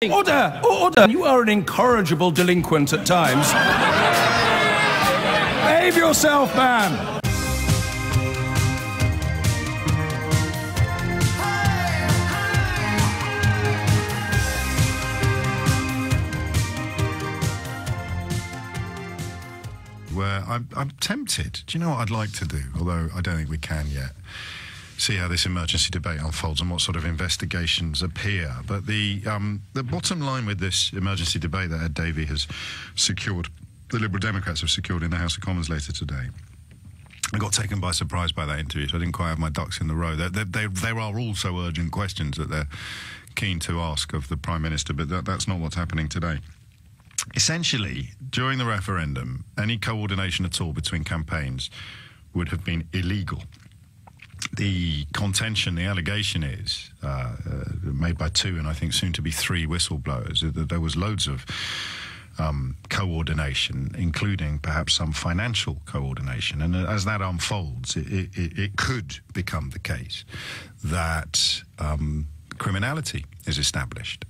Order! Order! You are an incorrigible delinquent at times. Behave yourself, man! Where I'm tempted. Do you know what I'd like to do? Although I don't think we can yet. See how this emergency debate unfolds and what sort of investigations appear. But the bottom line with this emergency debate that Ed Davey has secured, the Liberal Democrats have secured in the House of Commons later today, I got taken by surprise by that interview, so I didn't quite have my ducks in the row. There are also urgent questions that they're keen to ask of the Prime Minister, but that's not what's happening today. Essentially, during the referendum, any coordination at all between campaigns would have been illegal. The contention, the allegation is, made by two and I think soon to be three whistleblowers, that there was loads of coordination, including perhaps some financial coordination. And as that unfolds, it could become the case that criminality is established.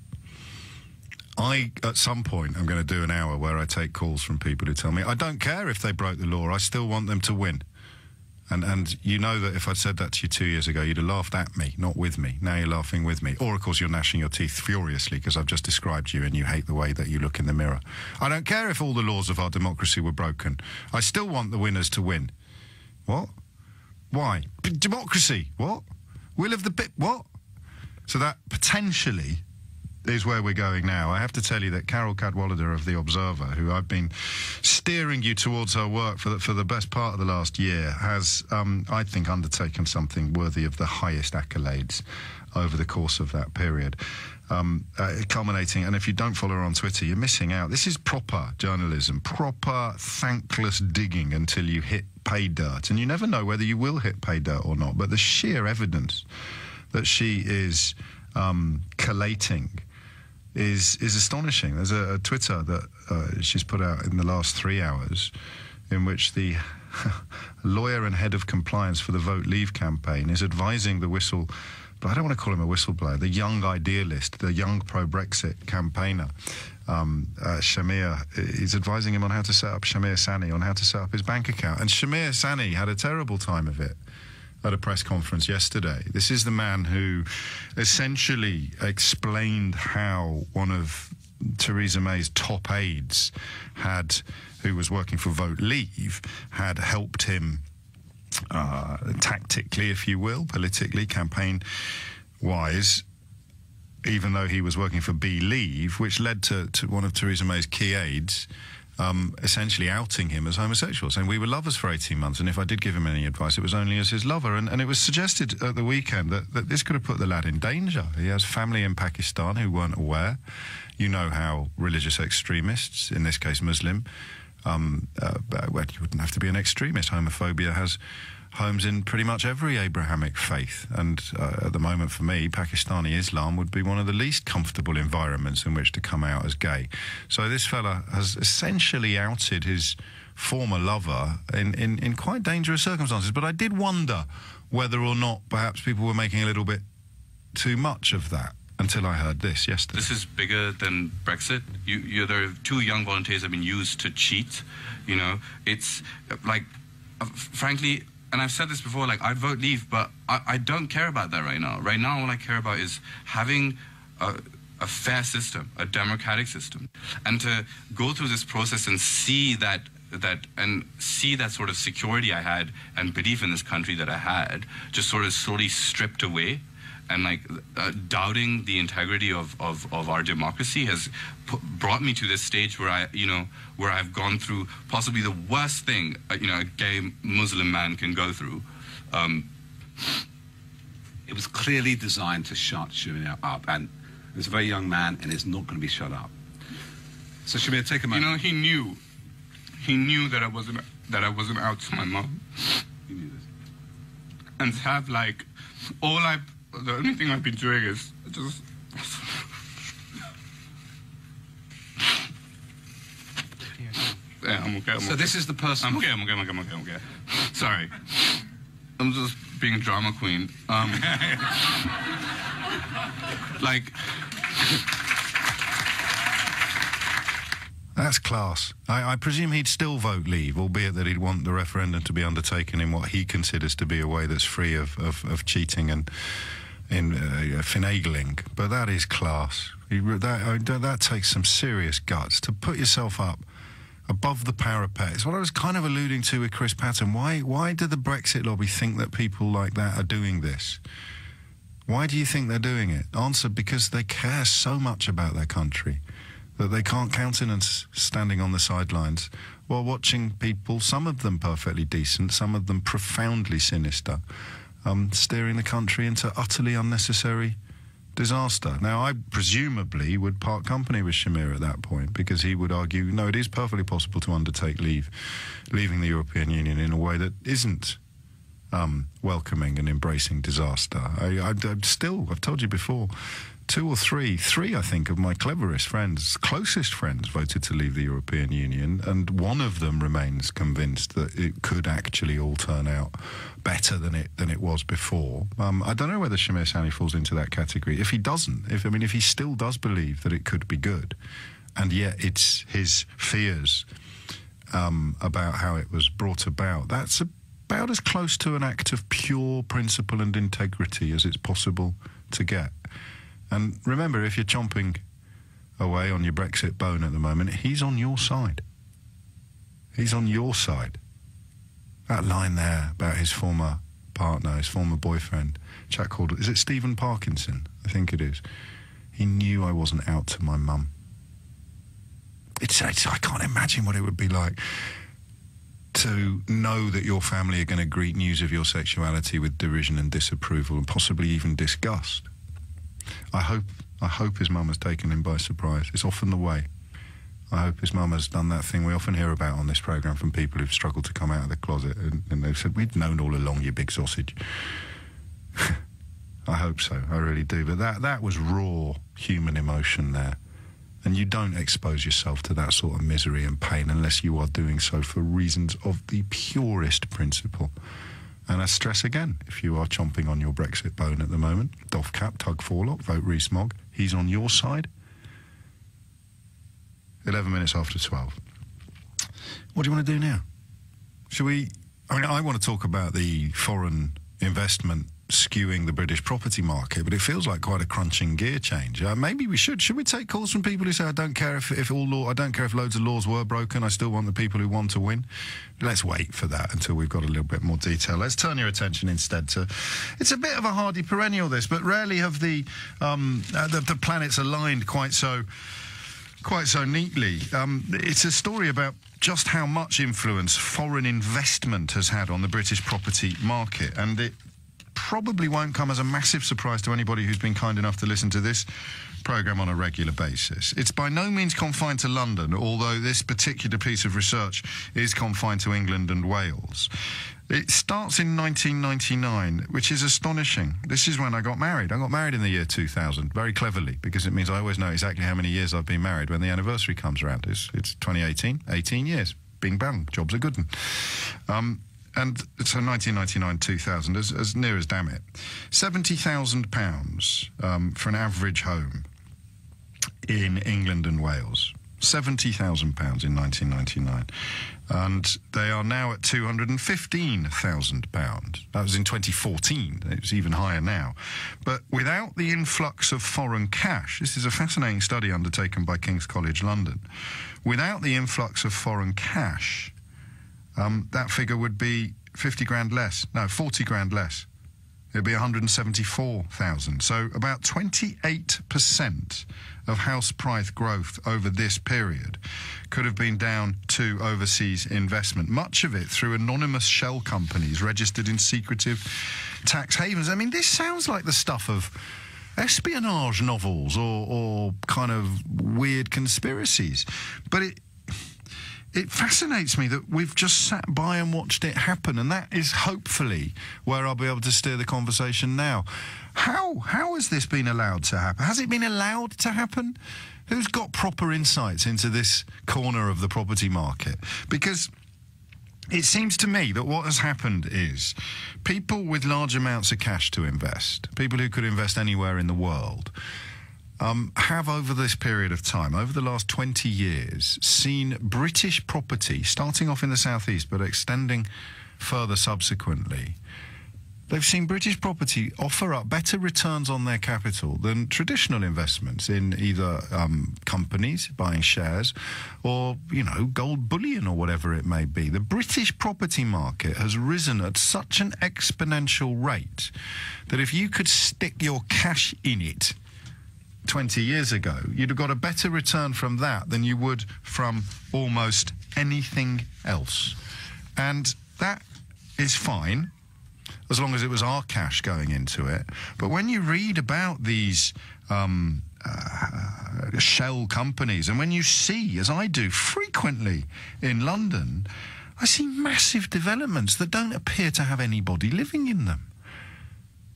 At some point, I'm going to do an hour where I take calls from people who tell me, I don't care if they broke the law, I still want them to win. And you know that if I'd said that to you 2 years ago, you'd have laughed at me, not with me. Now you're laughing with me. Or, of course, you're gnashing your teeth furiously because I've just described you and you hate the way that you look in the mirror. I don't care if all the laws of our democracy were broken. I still want the winners to win. What? Why? Democracy. What? Will of the bit. What? So that potentially is where we're going now. I have to tell you that Carol Cadwallader of The Observer, who I've been steering you towards her work for the best part of the last year, has, I think, undertaken something worthy of the highest accolades over the course of that period. Culminating, and if you don't follow her on Twitter, you're missing out. This is proper journalism, proper thankless digging until you hit pay dirt. And you never know whether you will hit pay dirt or not, but the sheer evidence that she is collating is astonishing. There's a Twitter that she's put out in the last 3 hours in which the lawyer and head of compliance for the Vote Leave campaign is advising the but I don't want to call him a whistleblower, the young idealist, the young pro-Brexit campaigner, Shamir, is advising him on how to set up, Shamir Sani, on how to set up his bank account. And Shamir Sani had a terrible time of it at a press conference yesterday. This is the man who essentially explained how one of Theresa May's top aides who was working for Vote Leave, had helped him tactically, if you will, politically, campaign-wise, even though he was working for Leave, which led to one of Theresa May's key aides essentially outing him as homosexual, saying we were lovers for 18 months, and if I did give him any advice, it was only as his lover. And it was suggested at the weekend that this could have put the lad in danger. He has family in Pakistan who weren't aware. You know how religious extremists, in this case Muslim, well, you wouldn't have to be an extremist. Homophobia has homes in pretty much every Abrahamic faith, and at the moment for me, Pakistani Islam would be one of the least comfortable environments in which to come out as gay. So this fella has essentially outed his former lover in quite dangerous circumstances. But I did wonder whether or not perhaps people were making a little bit too much of that until I heard this yesterday. This is bigger than Brexit. There are two young volunteers have been used to cheat. You know, it's like, frankly, and I've said this before, like, I'd vote Leave, but I don't care about that right now. Right now, all I care about is having a fair system, a democratic system. And to go through this process and see that sort of security I had and belief in this country that I had just sort of slowly stripped away, and like doubting the integrity of our democracy has brought me to this stage where I've gone through possibly the worst thing a gay Muslim man can go through. It was clearly designed to shut Shamir up, and he's a very young man and is not going to be shut up. So Shamir, take a moment. You know, he knew that I wasn't out to my mom. He knew this. And to have like the only thing I've been doing is just yeah, I'm okay. So this is the person. I'm okay. Sorry, I'm just being a drama queen. Like, That's class. I presume he'd still vote leave, albeit that he'd want the referendum to be undertaken in what he considers to be a way that's free of cheating and in finagling. But that is class. That takes some serious guts to put yourself up above the parapet. It's what I was kind of alluding to with Chris Patton. Why do the Brexit lobby think that people like that are doing this? Why do you think they're doing it? Answer, because they care so much about their country that they can't countenance standing on the sidelines while watching people, some of them perfectly decent, some of them profoundly sinister, steering the country into utterly unnecessary disaster. Now, I presumably would part company with Shamir at that point, because he would argue, no, it is perfectly possible to undertake leaving the European Union in a way that isn't welcoming and embracing disaster. I've told you before, three, I think, of my cleverest friends, closest friends, voted to leave the European Union, and one of them remains convinced that it could actually all turn out better than it was before. I don't know whether Shamir Sani falls into that category. If he doesn't, if he still does believe that it could be good, and yet it's his fears about how it was brought about, that's about as close to an act of pure principle and integrity as it's possible to get. And remember, if you're chomping away on your Brexit bone at the moment, he's on your side. He's on your side. That line there about his former partner, his former boyfriend, chap called, is it Stephen Parkinson? I think it is. He knew I wasn't out to my mum. I can't imagine what it would be like to know that your family are going to greet news of your sexuality with derision and disapproval and possibly even disgust. I hope his mum has taken him by surprise. It's often the way. I hope his mum has done that thing we often hear about on this programme from people who've struggled to come out of the closet, and they've said, we'd known all along, you big sausage. I hope so, I really do. But that was raw human emotion there. And you don't expose yourself to that sort of misery and pain unless you are doing so for reasons of the purest principle. And I stress again, if you are chomping on your Brexit bone at the moment, doff cap, tug forelock, vote Rees-Mogg, he's on your side. 11 minutes after 12. What do you want to do now? I want to talk about the foreign investment skewing the British property market, but it feels like quite a crunching gear change. Maybe we should. Should we take calls from people who say, I don't care if loads of laws were broken, I still want the people who want to win? Let's wait for that until we've got a little bit more detail. Let's turn your attention instead to, it's a bit of a hardy perennial this, but rarely have the planets aligned quite so neatly. It's a story about just how much influence foreign investment has had on the British property market, and it probably won't come as a massive surprise to anybody who's been kind enough to listen to this programme on a regular basis. It's by no means confined to London, although this particular piece of research is confined to England and Wales. It starts in 1999, which is astonishing. This is when I got married. I got married in the year 2000, very cleverly, because it means I always know exactly how many years I've been married when the anniversary comes around. It's 2018, 18 years. Bing bang, job's a good one. And so 1999, 2000, as near as damn it. £70,000 for an average home in England and Wales. £70,000 in 1999. And they are now at £215,000. That was in 2014. It was even higher now. But without the influx of foreign cash, this is a fascinating study undertaken by King's College London. Without the influx of foreign cash, that figure would be 40 grand less. It'd be 174,000. So about 28% of house price growth over this period could have been down to overseas investment, much of it through anonymous shell companies registered in secretive tax havens. I mean, this sounds like the stuff of espionage novels or kind of weird conspiracies. But it fascinates me that we've just sat by and watched it happen, and that is hopefully where I'll be able to steer the conversation now. How has this been allowed to happen? Has it been allowed to happen? Who's got proper insights into this corner of the property market? Because it seems to me that what has happened is people with large amounts of cash to invest, people who could invest anywhere in the world, have over this period of time, over the last 20 years, seen British property, starting off in the southeast but extending further subsequently, they've seen British property offer up better returns on their capital than traditional investments in either companies, buying shares, or, you know, gold bullion or whatever it may be. The British property market has risen at such an exponential rate that if you could stick your cash in it 20 years ago, you'd have got a better return from that than you would from almost anything else. And that is fine, as long as it was our cash going into it. But when you read about these shell companies, and when you see, as I do frequently in London, I see massive developments that don't appear to have anybody living in them.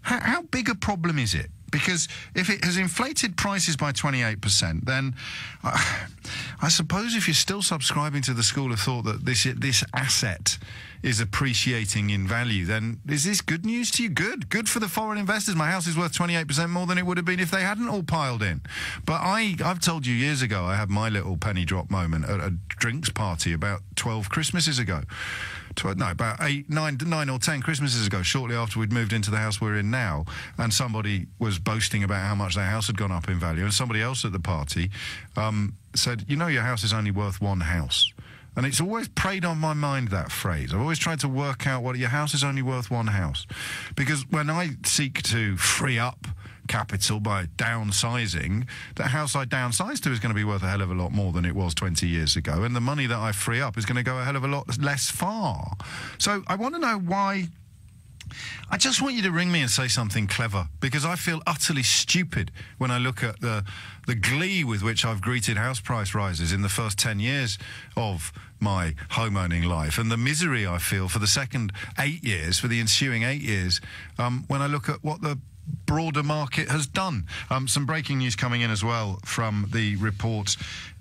How big a problem is it? Because if it has inflated prices by 28%, then I suppose if you're still subscribing to the school of thought that this asset is appreciating in value, then is this good news to you? Good for the foreign investors. My house is worth 28% more than it would have been if they hadn't all piled in. But I've told you years ago, I had my little penny drop moment at a drinks party about 12 Christmases ago. About 9 or 10 Christmases ago, shortly after we'd moved into the house we're in now, and somebody was boasting about how much their house had gone up in value, and somebody else at the party said, you know, your house is only worth one house. And it's always preyed on my mind, that phrase. I've always tried to work out what your house is only worth one house. Because when I seek to free up capital by downsizing, the house I downsize to is going to be worth a hell of a lot more than it was 20 years ago. And the money that I free up is going to go a hell of a lot less far. So I want to know why. I just want you to ring me and say something clever, because I feel utterly stupid when I look at the glee with which I've greeted house price rises in the first 10 years of my home-owning life, and the misery I feel for the second 8 years, for the ensuing 8 years, when I look at what the broader market has done. Some breaking news coming in as well from the report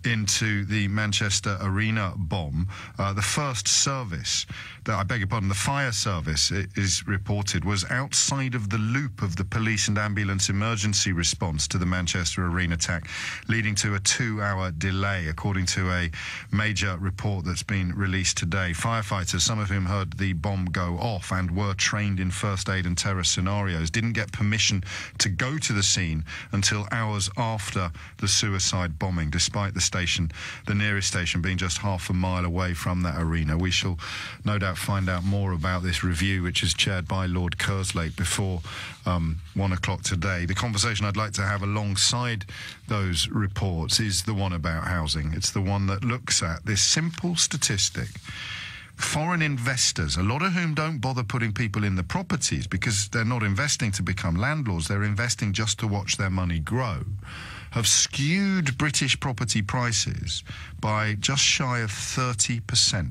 into the Manchester Arena bomb. The first service, the fire service, it is reported, was outside of the loop of the police and ambulance emergency response to the Manchester Arena attack, leading to a 2-hour delay, according to a major report that's been released today. Firefighters, some of whom heard the bomb go off and were trained in first aid and terror scenarios, didn't get permission to go to the scene until hours after the suicide bombing, despite the nearest station being just half a mile away from that arena. We shall no doubt find out more about this review, which is chaired by Lord Kerslake, before 1 o'clock today. The conversation I'd like to have alongside those reports is the one about housing. It's the one that looks at this simple statistic. Foreign investors, a lot of whom don't bother putting people in the properties because they're not investing to become landlords, they're investing just to watch their money grow, have skewed British property prices by just shy of 30%.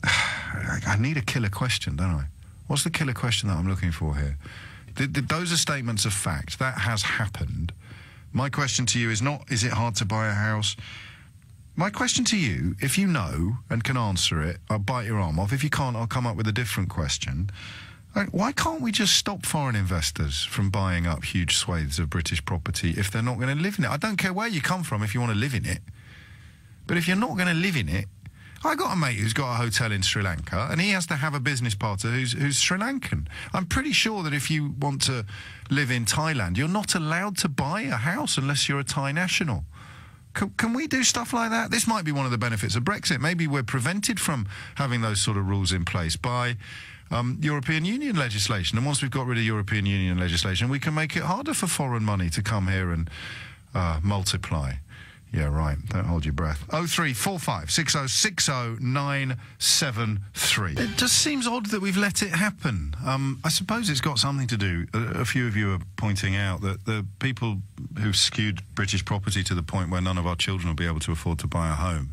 I need a killer question, don't I? What's the killer question that I'm looking for here? Those are statements of fact. That has happened. My question to you is not, is it hard to buy a house? My question to you, if you know and can answer it, I'll bite your arm off. If you can't, I'll come up with a different question. Why can't we just stop foreign investors from buying up huge swathes of British property if they're not going to live in it? I don't care where you come from if you want to live in it. But if you're not going to live in it, I got a mate who's got a hotel in Sri Lanka, and he has to have a business partner who's Sri Lankan. I'm pretty sure that if you want to live in Thailand, you're not allowed to buy a house unless you're a Thai national. Can we do stuff like that? This might be one of the benefits of Brexit. Maybe we're prevented from having those sort of rules in place by European Union legislation. And once we've got rid of European Union legislation, we can make it harder for foreign money to come here and multiply. Yeah, right. Don't hold your breath. 0345 6060 973. It just seems odd that we've let it happen. I suppose it's got something to do. A few of you are pointing out that the people who've skewed British property to the point where none of our children will be able to afford to buy a home,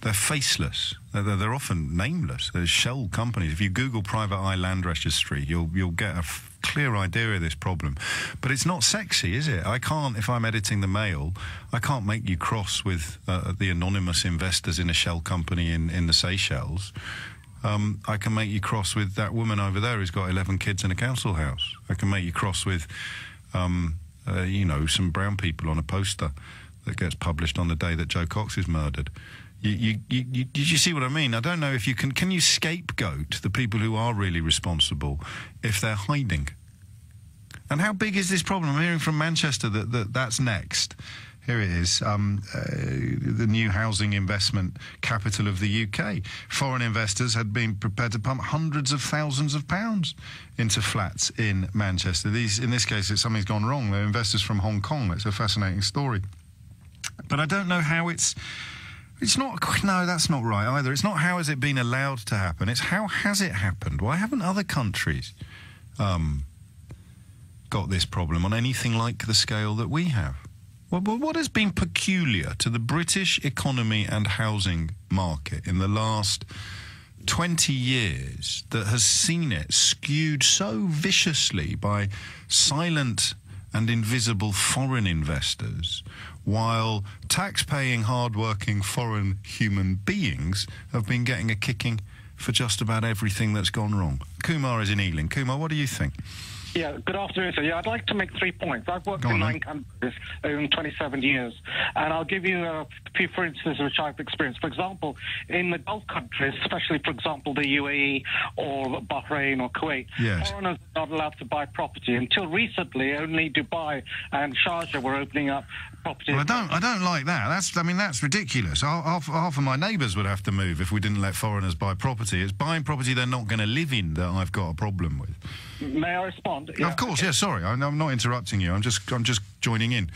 they're faceless. They're often nameless. They're shell companies. If you Google private eye land registry, you'll get a clear idea of this problem. But it's not sexy, is it? I can't, if I'm editing the Mail, I can't make you cross with the anonymous investors in a shell company in the Seychelles. I can make you cross with that woman over there who's got 11 kids in a council house. I can make you cross with you know, some brown people on a poster that gets published on the day that Joe Cox is murdered. Did you see what I mean? I don't know if you can you scapegoat the people who are really responsible if they're hiding? And how big is this problem? I'm hearing from Manchester that's next. Here it is, the new housing investment capital of the UK. Foreign investors had been prepared to pump hundreds of thousands of pounds into flats in Manchester. In this case, something's gone wrong. They're investors from Hong Kong. It's a fascinating story. But I don't know how it's not, no, that's not right either. It's not how has it been allowed to happen. It's how has it happened? Why haven't other countries got this problem on anything like the scale that we have? Well, what has been peculiar to the British economy and housing market in the last 20 years that has seen it skewed so viciously by silent and invisible foreign investors, while tax-paying, hard-working foreign human beings have been getting a kicking for just about everything that's gone wrong? Kumar is in Ealing. Kumar, what do you think? Yeah, good afternoon, sir. Yeah, I'd like to make 3 points. I've worked in 9 countries in 27 years, and I'll give you a few, for instance, which I've experienced. For example, in the Gulf countries, especially, for example, the UAE or Bahrain or Kuwait, yes, foreigners are not allowed to buy property. Until recently, only Dubai and Sharjah were opening up property. Well, I don't like that. That's ridiculous. Half of my neighbours would have to move if we didn't let foreigners buy property. It's buying property they're not going to live in that I've got a problem with. May I respond? Yeah, of course, okay. Yeah, sorry. I'm not interrupting you. I'm just joining in.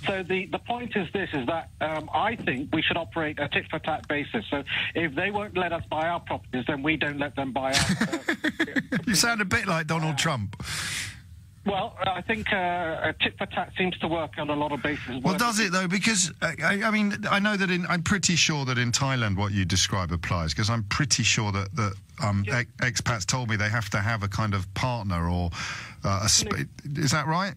So the point is this, is that I think we should operate a tit-for-tat basis. So if they won't let us buy our properties, then we don't let them buy our... You sound a bit like Donald Trump. Well, I think a tit-for-tat seems to work on a lot of bases. Well, does it, though? Because, I mean, I know that I'm pretty sure that in Thailand what you describe applies, because I'm pretty sure that expats told me they have to have a kind of partner or is that right?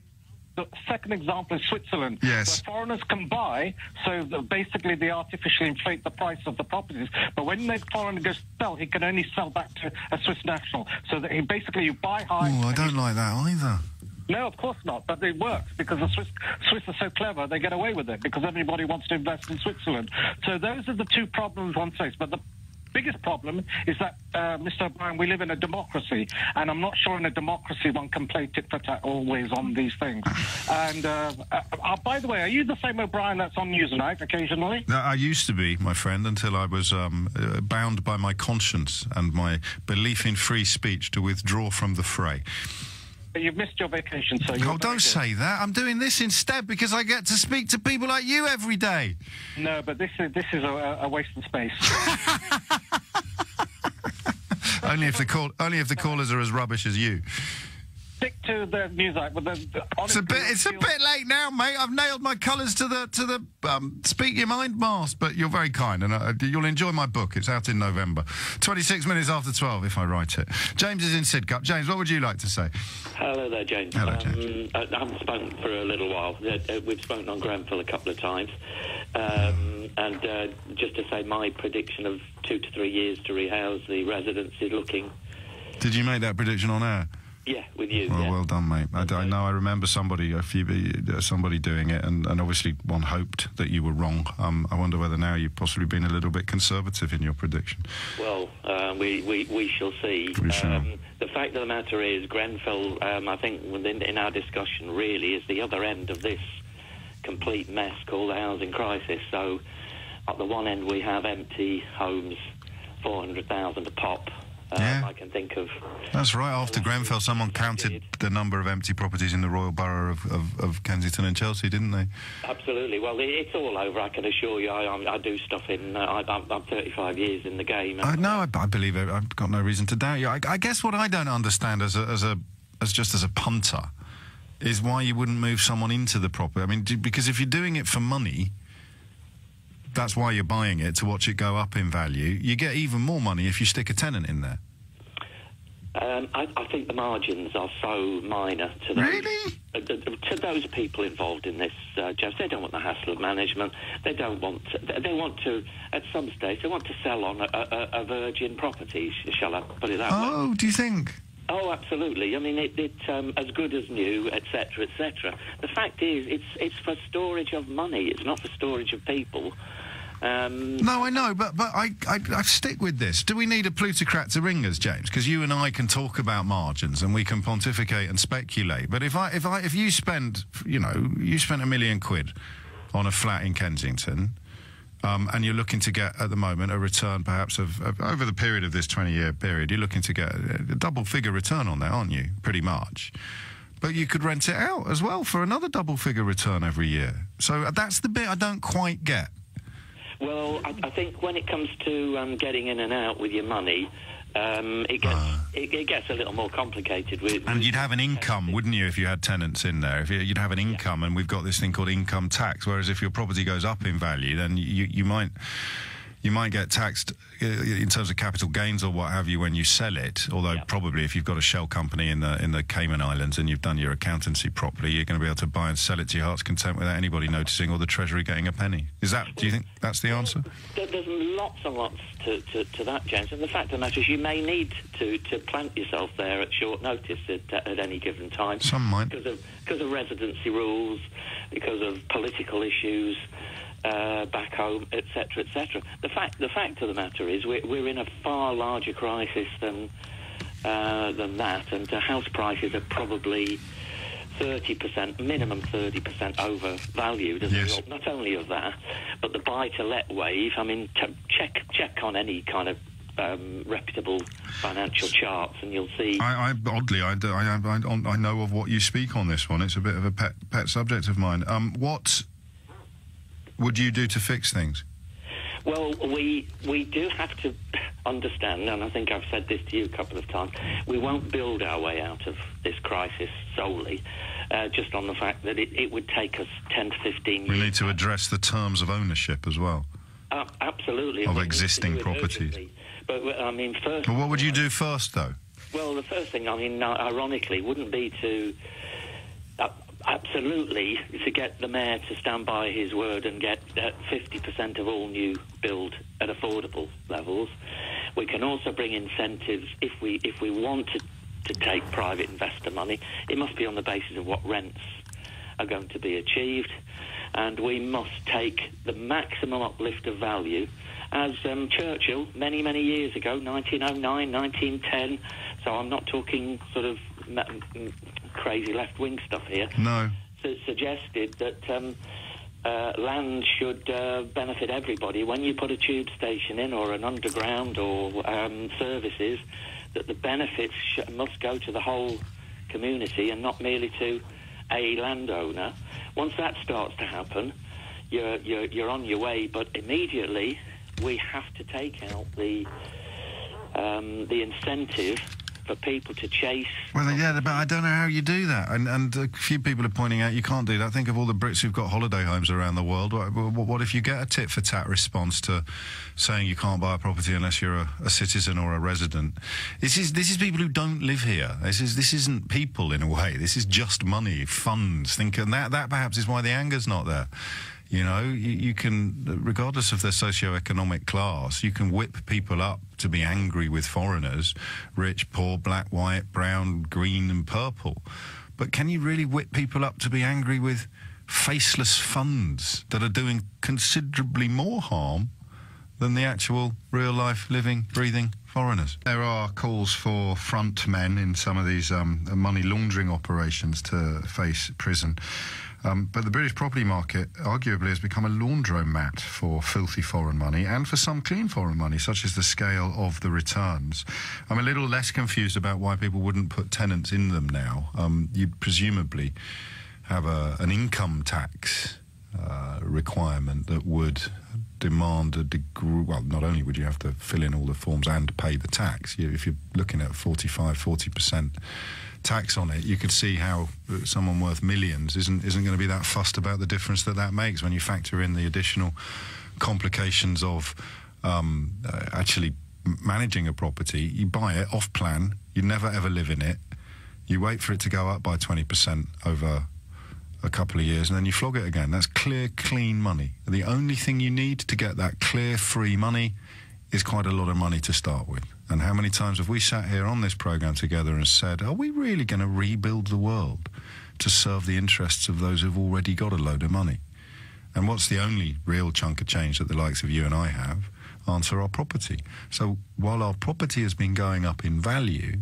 The second example is Switzerland. Yes. Where foreigners can buy, so basically they artificially inflate the price of the properties. But when the foreigner goes to sell, he can only sell back to a Swiss national. So that you buy high... Oh, I don't like that either. No, of course not, but it works because the Swiss are so clever, they get away with it because everybody wants to invest in Switzerland. So those are the two problems one faces. But the biggest problem is that, Mr. O'Brien, we live in a democracy, and I'm not sure in a democracy one can play tit-for-tat always on these things. And, by the way, are you the same O'Brien that's on Newsnight occasionally? I used to be, my friend, until I was bound by my conscience and my belief in free speech to withdraw from the fray. You've missed your vacation, so... Oh, don't say that. I'm doing this instead because I get to speak to people like you every day. No, but this is a waste of space. only if the callers are as rubbish as you. Stick to the news. It's a bit late now, mate. I've nailed my colours to the Speak Your Mind mast, but you're very kind, and you'll enjoy my book. It's out in November. 26 minutes after 12, if I write it. James is in Sidcup. James, what would you like to say? Hello there, James. Hello, James. I haven't spoken for a little while. We've spoken on Grenfell a couple of times. And just to say, my prediction of 2 to 3 years to rehouse the residents is looking... Did you make that prediction on air? Yeah, with you. Well, yeah. Well done, mate. I know. I remember somebody doing it, and obviously one hoped that you were wrong. I wonder whether now you've possibly been a little bit conservative in your prediction. Well, we shall see. We shall. The fact of the matter is, Grenfell, I think, in our discussion, really is the other end of this complete mess called the housing crisis. So, at the one end, we have empty homes, 400,000 a pop. Yeah. I can think of... That's right. After Grenfell, someone counted the number of empty properties in the Royal Borough of Kensington and Chelsea, didn't they? Absolutely. Well, it's all over, I can assure you. I do stuff in... I'm 35 years in the game. No, I believe it. I've got no reason to doubt you. I guess what I don't understand as a punter is why you wouldn't move someone into the property. I mean, because if you're doing it for money... That's why you're buying it, to watch it go up in value. You get even more money if you stick a tenant in there. I think the margins are so minor to those, really? To those people involved in this, Jeff. They don't want the hassle of management. They don't want to, they want to, at some stage, they want to sell on a virgin property, shall I put it that way? Oh, do you think? Oh, absolutely. I mean, it's as good as new, etc., etc. The fact is, it's for storage of money. It's not for storage of people. No, I know, but I stick with this. Do we need a plutocrat to ring us, James? Because you and I can talk about margins and we can pontificate and speculate. But if you spend, you spent £1 million on a flat in Kensington, and you're looking to get, at the moment, a return perhaps of over the period of this 20-year period, you're looking to get a double-figure return on that, aren't you? Pretty much. But you could rent it out as well for another double-figure return every year. So that's the bit I don't quite get. Well, I think when it comes to getting in and out with your money, it gets a little more complicated. And you'd have an income, wouldn't you, if you had tenants in there? You'd have an income, and we've got this thing called income tax, whereas if your property goes up in value, then you might get taxed in terms of capital gains or what have you when you sell it, although probably if you've got a shell company in the Cayman Islands and you've done your accountancy properly, you're going to be able to buy and sell it to your heart's content without anybody noticing or the Treasury getting a penny. Do you think that's the answer? There's lots and lots to that, James, and the fact of the matter is you may need to plant yourself there at short notice at any given time. Some might. Because of residency rules, because of political issues, back home, etc., etc. The fact of the matter is we're in a far larger crisis than that, and house prices are probably 30%, minimum 30% overvalued as a result. Not only of that, but the buy-to-let wave. I mean, check on any kind of reputable financial charts, and you'll see. I know of what you speak on this one. It's a bit of a pet subject of mine. What would you do to fix things? Well, we do have to understand, and I think I've said this to you a couple of times, we won't build our way out of this crisis solely, just on the fact that it would take us 10 to 15 years. We need to address the terms of ownership as well. Absolutely. Of existing properties. But, I mean, first... Well, what would you do first, though? Well, the first thing, I mean, ironically, wouldn't be to... absolutely, to get the mayor to stand by his word and get 50% of all new build at affordable levels. We can also bring incentives if we want to take private investor money. It must be on the basis of what rents are going to be achieved, and we must take the maximum uplift of value, as Churchill many years ago, 1909, 1910. So I'm not talking sort of crazy left-wing stuff here. No. Suggested that land should benefit everybody. When you put a tube station in, or an underground, or services, that the benefits must go to the whole community and not merely to a landowner. Once that starts to happen, you're on your way. But immediately, we have to take out the incentive for people to chase. Well, yeah, but I don't know how you do that. And a few people are pointing out you can't do that. Think of all the Brits who've got holiday homes around the world. What if you get a tit-for-tat response to saying you can't buy a property unless you're a citizen or a resident? This is people who don't live here. This isn't people in a way. This is just money, funds. And that perhaps is why the anger's not there. You know, you can, regardless of their socio-economic class, you can whip people up to be angry with foreigners, rich, poor, black, white, brown, green and purple. But can you really whip people up to be angry with faceless funds that are doing considerably more harm than the actual real-life, living, breathing foreigners? There are calls for front men in some of these money laundering operations to face prison. But the British property market arguably has become a laundromat for filthy foreign money and for some clean foreign money, such as the scale of the returns. I'm a little less confused about why people wouldn't put tenants in them now. You'd presumably have an income tax requirement that would demand a degree. Well, not only would you have to fill in all the forms and pay the tax, if you're looking at 40% tax on it, you could see how someone worth millions isn't going to be that fussed about the difference that makes when you factor in the additional complications of actually managing a property. You buy it off plan, you never ever live in it, you wait for it to go up by 20% over a couple of years, and then you flog it again. That's clear, clean money. The only thing you need to get that clear, free money is quite a lot of money to start with. And how many times have we sat here on this programme together and said, are we really going to rebuild the world to serve the interests of those who've already got a load of money? And what's the only real chunk of change that the likes of you and I have? Answer: our property. So while our property has been going up in value,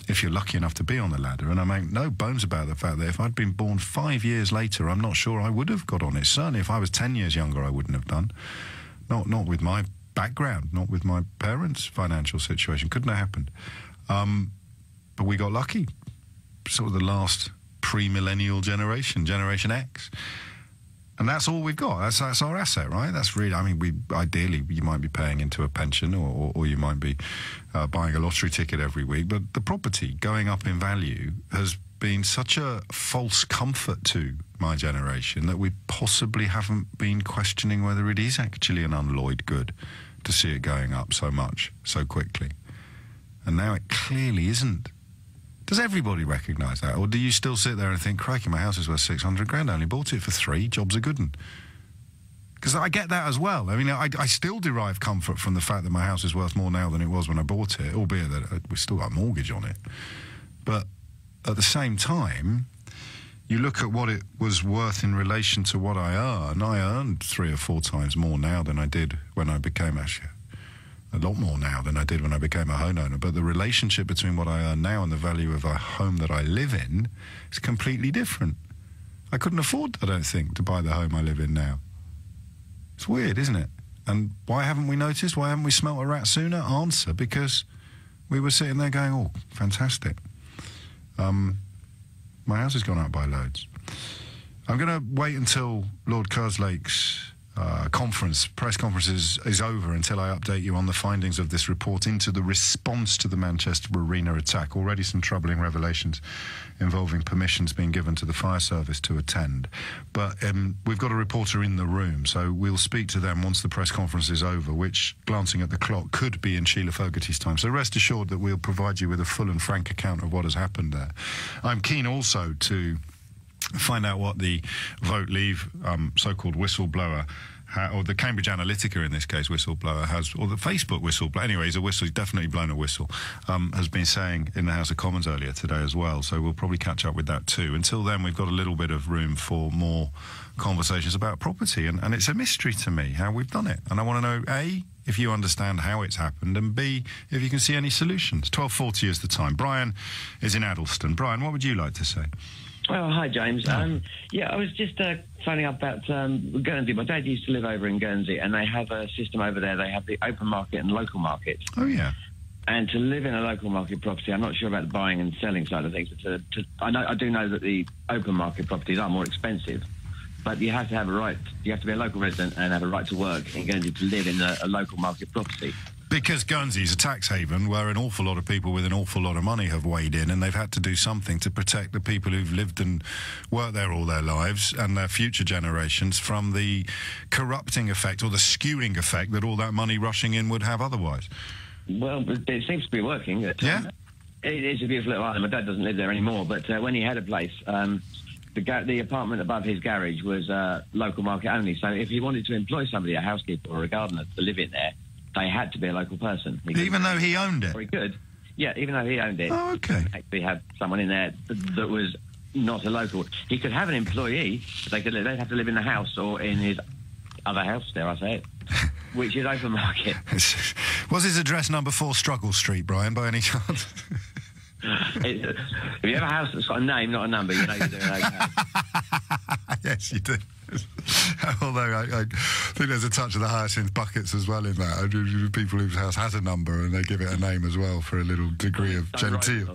if you're lucky enough to be on the ladder, and I make no bones about the fact that if I'd been born 5 years later, I'm not sure I would have got on it. Certainly if I was 10 years younger, I wouldn't have done. Not with my background, not with my parents' financial situation. Couldn't have happened. But we got lucky. Sort of the last pre-millennial generation, Generation X. And that's all we've got. That's our asset, right? That's really, I mean, ideally, you might be paying into a pension or you might be buying a lottery ticket every week. But the property going up in value has been such a false comfort to my generation that we possibly haven't been questioning whether it is actually an unalloyed good to see it going up so much, so quickly. And now it clearly isn't. Does everybody recognise that? Or do you still sit there and think, crikey, my house is worth 600 grand, I only bought it for 3, job's a good one? Because I get that as well. I mean, I still derive comfort from the fact that my house is worth more now than it was when I bought it, albeit that we've still got a mortgage on it. But at the same time, you look at what it was worth in relation to what I earn. I earn 3 or 4 times more now than I did when I became a lot more now than I did when I became a homeowner, but the relationship between what I earn now and the value of a home that I live in is completely different. I couldn't afford, I don't think, to buy the home I live in now. It's weird, isn't it? And why haven't we noticed? Why haven't we smelt a rat sooner? Answer: because we were sitting there going, oh, fantastic. My house has gone up by loads. I'm going to wait until Lord Kerslake's press conference is over until I update you on the findings of this report into the response to the Manchester Arena attack. Already some troubling revelations involving permissions being given to the fire service to attend. But we've got a reporter in the room, so we'll speak to them once the press conference is over, which, glancing at the clock, could be in Sheila Fogarty's time. So rest assured that we'll provide you with a full and frank account of what has happened there. I'm keen also to find out what the Vote Leave so-called whistleblower, or the Cambridge Analytica in this case whistleblower has, or the Facebook whistleblower, anyway, he's definitely blown a whistle, has been saying in the House of Commons earlier today as well. So we'll probably catch up with that too. Until then, we've got a little bit of room for more conversations about property, and it's a mystery to me how we've done it. And I want to know, A, if you understand how it's happened, and B, if you can see any solutions. 12:40 is the time. Brian is in Addleston. Brian, what would you like to say? Oh, hi, James. Yeah, I was just phoning up about Guernsey. My dad used to live over in Guernsey, and they have a system over there. They have the open market and local market. Oh, yeah. And to live in a local market property, I'm not sure about the buying and selling side of things. But I do know that the open market properties are more expensive, but you have to have a right. You have to be a local resident and have a right to work in Guernsey to live in a local market property. Because Guernsey is a tax haven where an awful lot of people with an awful lot of money have weighed in, and they've had to do something to protect the people who've lived and worked there all their lives and their future generations from the corrupting effect or the skewing effect that all that money rushing in would have otherwise. Well, it seems to be working. Yeah? It is a beautiful little island. My dad doesn't live there anymore, but when he had a place, the apartment above his garage was local market only. So if he wanted to employ somebody, a housekeeper or a gardener, to live in there, they had to be a local person. Even though he owned it? Or he could. Yeah, even though he owned it. Oh, okay. Actually have someone in there that was not a local. He could have an employee, but they'd have to live in the house or in his other house, dare I say it, which is open market. Was his address number 4 Struggle Street, Brian, by any chance? If you have a house that's got a name, not a number, you know you're doing okay. Yes, you do. Although I think there's a touch of the hyacinth buckets as well in that. People whose house has a number and they give it a name as well for a little degree of genteel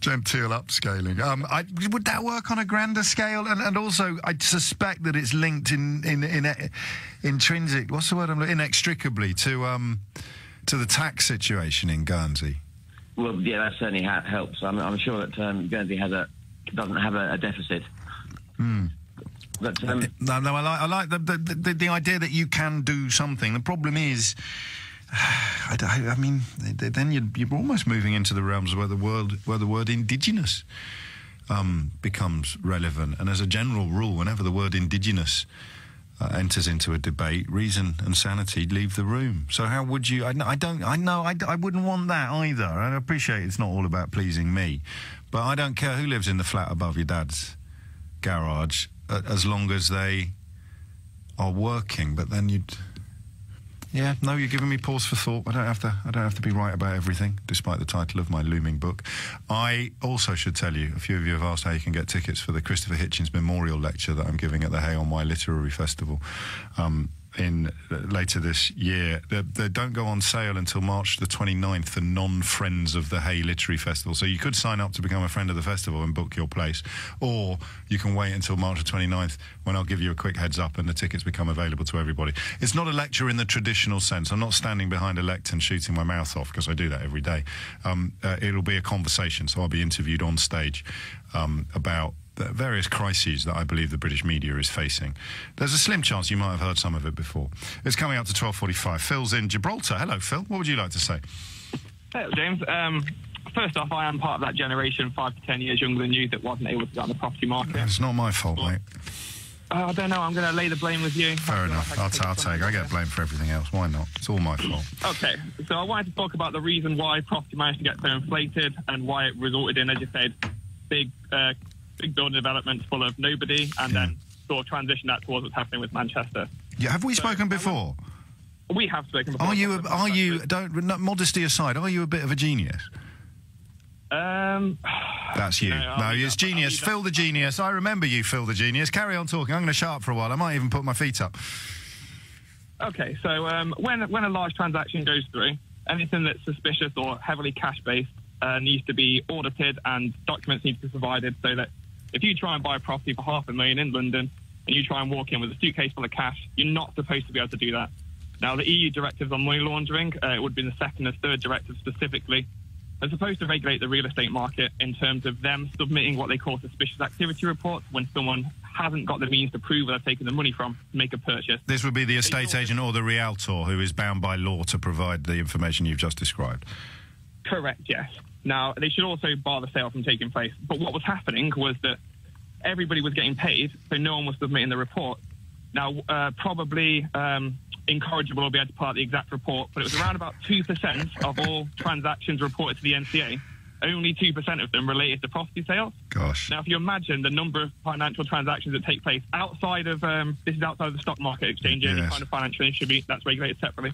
upscaling. Would that work on a grander scale? And also, I suspect that it's linked intrinsic. What's the word I'm looking? Inextricably to the tax situation in Guernsey. Well, yeah, that certainly helps. I'm sure that Guernsey doesn't have a deficit. But, I like the idea that you can do something. The problem is, I mean, then you're almost moving into the realms where the word indigenous becomes relevant. And as a general rule, whenever the word indigenous enters into a debate, reason and sanity leave the room. So how would you? I wouldn't want that either. I appreciate it's not all about pleasing me, but I don't care who lives in the flat above your dad's garage, as long as they are working. But then you'd. Yeah, no, you're giving me pause for thought. I don't have to be right about everything, despite the title of my looming book. I also should tell you, a few of you have asked how you can get tickets for the Christopher Hitchens Memorial Lecture that I'm giving at the Hay on Wye Literary Festival in later this year. They don't go on sale until March the 29th for non-friends of the Hay Literary Festival. So you could sign up to become a friend of the festival and book your place, or you can wait until March the 29th when I'll give you a quick heads up and the tickets become available to everybody. It's not a lecture in the traditional sense. I'm not standing behind a lectern shooting my mouth off, because I do that every day. It'll be a conversation, so I'll be interviewed on stage about the various crises that I believe the British media is facing. There's a slim chance you might have heard some of it before. It's coming up to 12:45. Phil's in Gibraltar. Hello, Phil. What would you like to say? Hello, James. First off, I am part of that generation, 5 to 10 years younger than you, that wasn't able to get on the property market. It's not my fault, mate. I don't know. I'm going to lay the blame with you. Fair enough. I'll take. I get blamed for everything else. Why not? It's all my fault. Okay. So I wanted to talk about the reason why property managed to get so inflated and why it resulted in, as you said, big building developments full of nobody, and then sort of transition that towards what's happening with Manchester. Yeah, have we spoken before? We have spoken before. Are you? Modesty aside, are you a bit of a genius? That's you. No, it's genius. Phil the genius. I remember you, Phil the genius. Carry on talking. I'm going to shut up for a while. I might even put my feet up. Okay, so when a large transaction goes through, anything that's suspicious or heavily cash-based needs to be audited, and documents need to be provided, so that if you try and buy a property for $500,000 in London and you try and walk in with a suitcase full of cash, you're not supposed to be able to do that. Now, the EU directives on money laundering, it would be the second and third directive specifically, are supposed to regulate the real estate market in terms of them submitting what they call suspicious activity reports when someone hasn't got the means to prove where they're taking the money from to make a purchase. This would be the estate agent or the realtor who is bound by law to provide the information you've just described. Correct, yes. Now, they should also bar the sale from taking place. But what was happening was that everybody was getting paid, so no one was submitting the report. Now, probably Incorrigible will be able to part the exact report, but it was around about 2% of all transactions reported to the NCA. Only 2% of them related to property sales. Gosh. Now, if you imagine the number of financial transactions that take place outside of, this is outside of the stock market exchange, any kind of financial instrument that's regulated separately,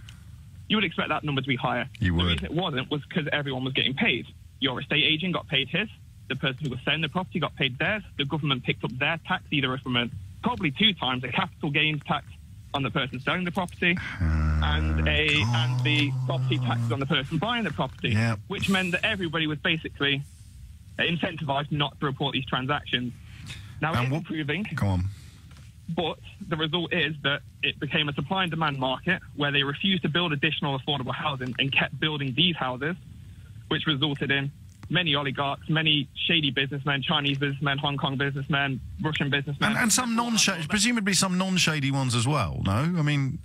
you would expect that number to be higher. You would. The reason it wasn't was because everyone was getting paid. Your estate agent got paid his, the person who was selling the property got paid theirs, the government picked up their tax, either from probably 2 times a capital gains tax on the person selling the property and the property taxes on the person buying the property, which meant that everybody was basically incentivized not to report these transactions. Now, it's improving. Go on. But the result is that it became a supply and demand market where they refused to build additional affordable housing and kept building these houses, which resulted in many oligarchs, many shady businessmen, Chinese businessmen, Hong Kong businessmen, Russian businessmen. And some non-shady, presumably some non-shady ones as well, no? I mean,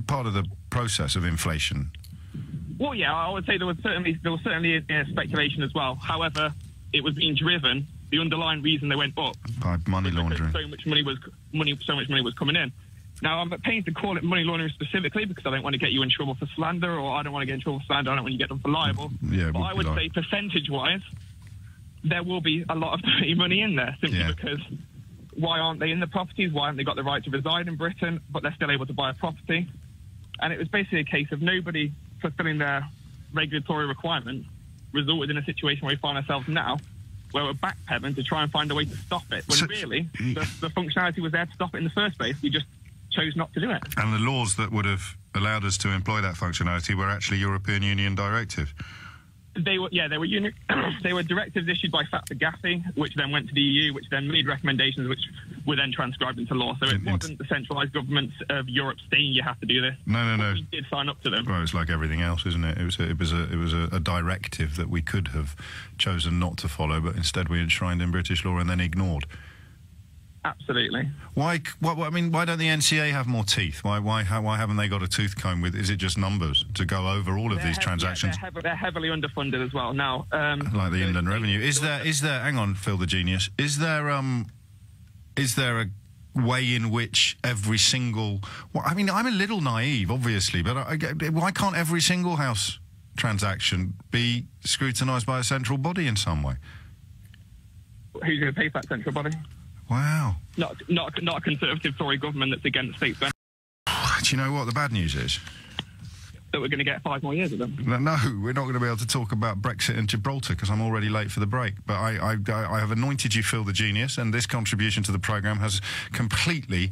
part of the process of inflation. Well, yeah, I would say there was certainly speculation as well. However, it was being driven. The underlying reason they went up by money laundering. So much money was coming in. Now, I'm at pains to call it money laundering specifically because I don't want to get you in trouble for slander, or I don't want to get in trouble for slander. I don't want you to get them for liable. Yeah, but I would say percentage-wise, there will be a lot of dirty money in there simply because why aren't they in the properties? Why haven't they got the right to reside in Britain, but they're still able to buy a property? And it was basically a case of nobody fulfilling their regulatory requirements resulted in a situation where we find ourselves now, where we're backpedaling to try and find a way to stop it, when really the functionality was there to stop it in the first place. We just chose not to do it. And the laws that would have allowed us to employ that functionality were actually European Union directives. They were they were directives issued by Father-Gaffey, which then went to the EU, which then made recommendations, which were then transcribed into law. So it wasn't the centralised governments of Europe saying you have to do this. No. We did sign up to them. Well, it's like everything else, isn't it? It was a directive that we could have chosen not to follow, but instead we enshrined in British law and then ignored. Absolutely. Why don't the NCA have more teeth? Why haven't they got a tooth comb with? Is it just numbers to go over all of these transactions? Yeah, they're heavily underfunded as well. Now, like the Inland Revenue, is there? Hang on, Phil the genius. Is there a way in which every single... Well, I mean, I'm a little naive, obviously, but why can't every single house transaction be scrutinised by a central body in some way? Who's going to pay for that central body? Wow. Not a Conservative Tory government that's against state spending. Do you know what the bad news is? That we're going to get 5 more years of them. No, we're not going to be able to talk about Brexit and Gibraltar because I'm already late for the break. But I have anointed you Phil the Genius, and this contribution to the programme has completely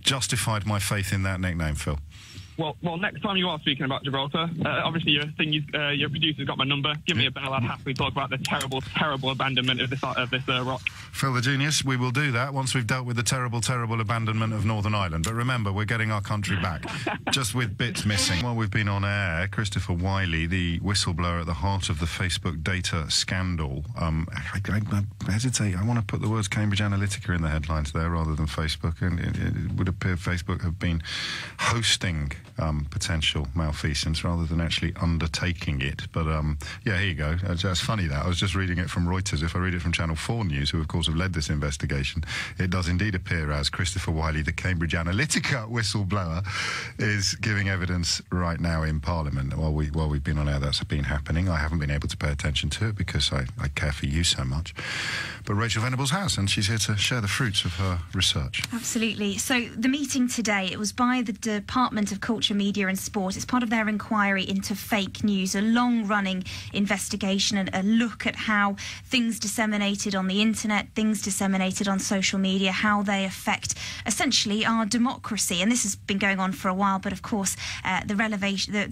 justified my faith in that nickname, Phil. Well, next time you are speaking about Gibraltar, obviously your producer's got my number. Give me a bell. I'd happily talk about the terrible, terrible abandonment of this rock. Phil the Genius, we will do that once we've dealt with the terrible, terrible abandonment of Northern Ireland. But remember, we're getting our country back, just with bits missing. While we've been on air, Christopher Wiley, the whistleblower at the heart of the Facebook data scandal, I hesitate. I want to put the words Cambridge Analytica in the headlines there rather than Facebook, and it would appear Facebook have been hosting potential malfeasance rather than actually undertaking it. But yeah, here you go. That's funny that. I was just reading it from Reuters. If I read it from Channel 4 News, who of course have led this investigation, it does indeed appear as Christopher Wiley, the Cambridge Analytica whistleblower, is giving evidence right now in Parliament. While we've been on air, that's been happening. I haven't been able to pay attention to it because I care for you so much. But Rachel Venables has, and she's here to share the fruits of her research. Absolutely. So the meeting today, it was by the Department of Culture, Media and Sport. It's part of their inquiry into fake news, a long-running investigation and a look at how things disseminated on the internet, things disseminated on social media, how they affect essentially our democracy. And this has been going on for a while, but of course the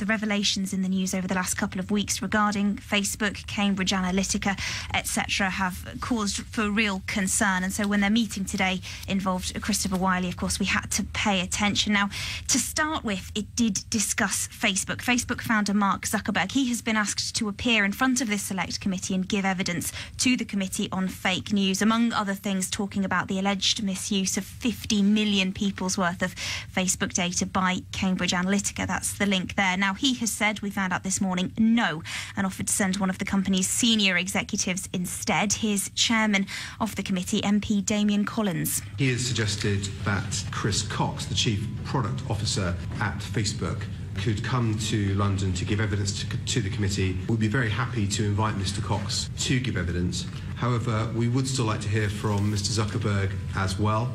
revelations in the news over the last couple of weeks regarding Facebook, Cambridge Analytica, etc. have caused for real concern. And so when their meeting today involved Christopher Wiley, of course, we had to pay attention. Now, to start with, it did discuss Facebook. Facebook founder Mark Zuckerberg, he has been asked to appear in front of this select committee and give evidence to the committee on fake news, among other things talking about the alleged misuse of 50 million people's worth of Facebook data by Cambridge Analytica. That's the link there. Now, he has said, we found out this morning, no, and offered to send one of the company's senior executives instead. Here's chairman of the committee, MP Damien Collins. He has suggested that Chris Cox, the chief product officer at Facebook, could come to London to give evidence to the committee. We'd be very happy to invite Mr. Cox to give evidence. However, we would still like to hear from Mr. Zuckerberg as well.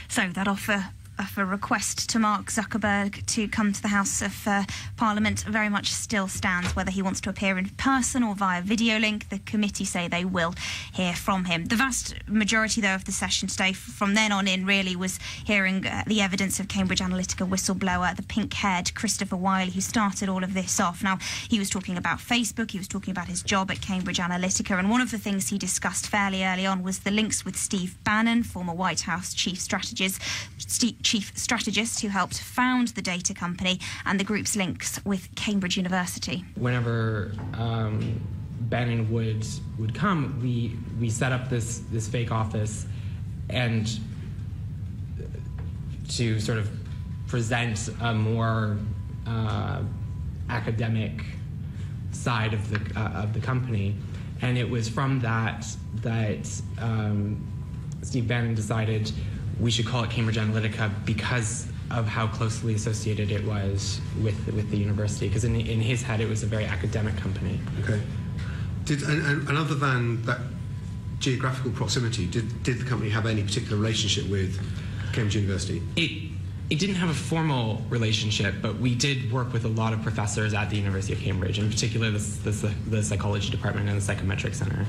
So that offer request to Mark Zuckerberg to come to the House of Parliament very much still stands. Whether he wants to appear in person or via video link, the committee say they will hear from him. The vast majority, though, of the session today, from then on in, really was hearing the evidence of Cambridge Analytica whistleblower, the pink-haired Christopher Wiley, who started all of this off. Now, he was talking about Facebook, he was talking about his job at Cambridge Analytica, and one of the things he discussed fairly early on was the links with Steve Bannon, former White House chief strategist who helped found the data company, and the group's links with Cambridge University. Whenever Bannon would come, we set up this fake office and to sort of present a more academic side of the company, and it was from that Steve Bannon decided we should call it Cambridge Analytica because of how closely associated it was with the university. Because in his head, it was a very academic company. Okay. And other than that geographical proximity, did the company have any particular relationship with Cambridge University? It didn't have a formal relationship, but we did work with a lot of professors at the University of Cambridge, in particular the psychology department and the psychometric center.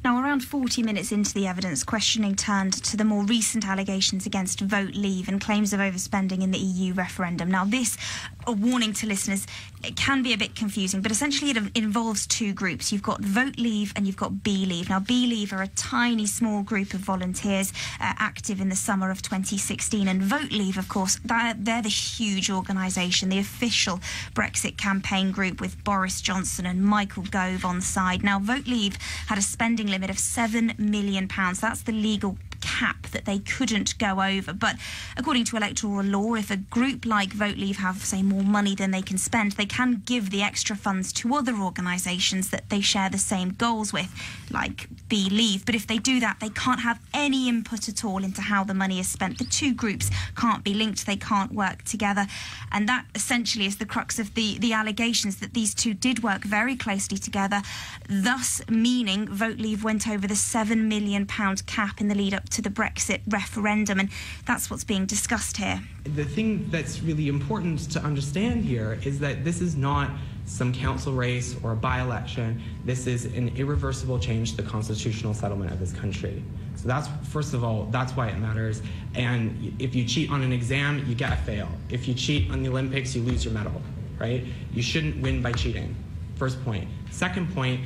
Now, around 40 minutes into the evidence, questioning turned to the more recent allegations against Vote Leave and claims of overspending in the EU referendum. Now, this, a warning to listeners, it can be a bit confusing, but essentially it involves two groups. You've got Vote Leave and you've got Be Leave. Now, Be Leave are a tiny, small group of volunteers active in the summer of 2016. And Vote Leave, of course, they're the huge organisation, the official Brexit campaign group with Boris Johnson and Michael Gove on side. Now, Vote Leave had a spending limit of £7 million. That's the legal cap that they couldn't go over. But according to electoral law, if a group like Vote Leave have, say, more money than they can spend, they can give the extra funds to other organisations that they share the same goals with, like Be Leave. But if they do that, they can't have any input at all into how the money is spent. The two groups can't be linked, they can't work together. And that essentially is the crux of the allegations, that these two did work very closely together, thus meaning Vote Leave went over the £7 million cap in the lead up to the Brexit referendum, and that's what's being discussed here. The thing that's really important to understand here is that this is not some council race or a by-election. This is an irreversible change to the constitutional settlement of this country. So that's, first of all, that's why it matters. And if you cheat on an exam, you get a fail. If you cheat on the Olympics, you lose your medal, right? You shouldn't win by cheating. First point. Second point,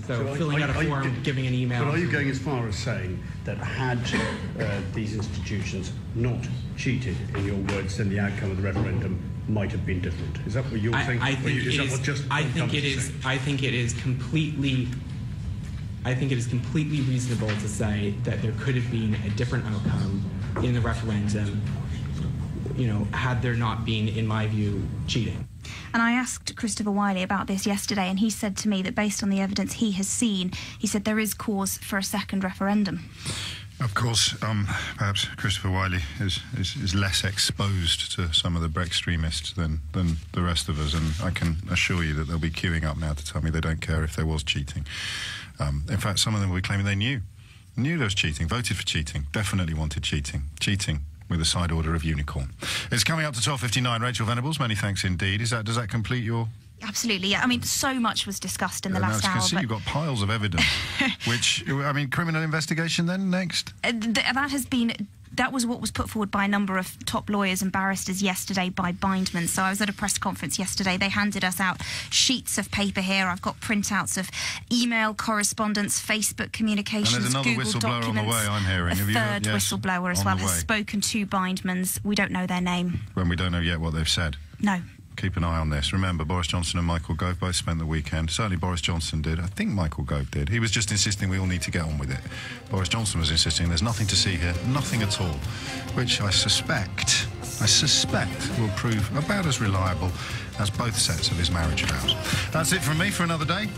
filling out a form, giving an email. But are you going as far as saying that had these institutions not cheated, in your words, then the outcome of the referendum might have been different? Is that what you're saying? I think it is completely reasonable to say that there could have been a different outcome in the referendum, you know, had there not been, in my view, cheating. And I asked Christopher Wiley about this yesterday, and he said to me that based on the evidence he has seen, he said there is cause for a second referendum. Of course, perhaps Christopher Wiley is less exposed to some of the Brexit extremists than the rest of us, and I can assure you that they'll be queuing up now to tell me they don't care if there was cheating. In fact, some of them will be claiming they knew there was cheating, voted for cheating, definitely wanted cheating with a side order of unicorn. It's coming up to 12:59. Rachel Venables, many thanks indeed. Does that complete your... Absolutely, yeah. I mean, so much was discussed in the last hour. As you can see, you've got piles of evidence. Which, I mean, criminal investigation then next? That was what was put forward by a number of top lawyers and barristers yesterday by Bindman. So I was at a press conference yesterday. They handed us out sheets of paper here. I've got printouts of email correspondence, Facebook communications, and there's another Google whistleblower documents. on the way, I'm hearing. A third whistleblower as well has spoken to Bindmans. We don't know their name. When we don't know yet what they've said. No. Keep an eye on this. Remember, Boris Johnson and Michael Gove both spent the weekend. Certainly Boris Johnson did. I think Michael Gove did. He was just insisting we all need to get on with it. Boris Johnson was insisting there's nothing to see here, nothing at all, which I suspect will prove about as reliable as both sets of his marriage vows. That's it from me for another day.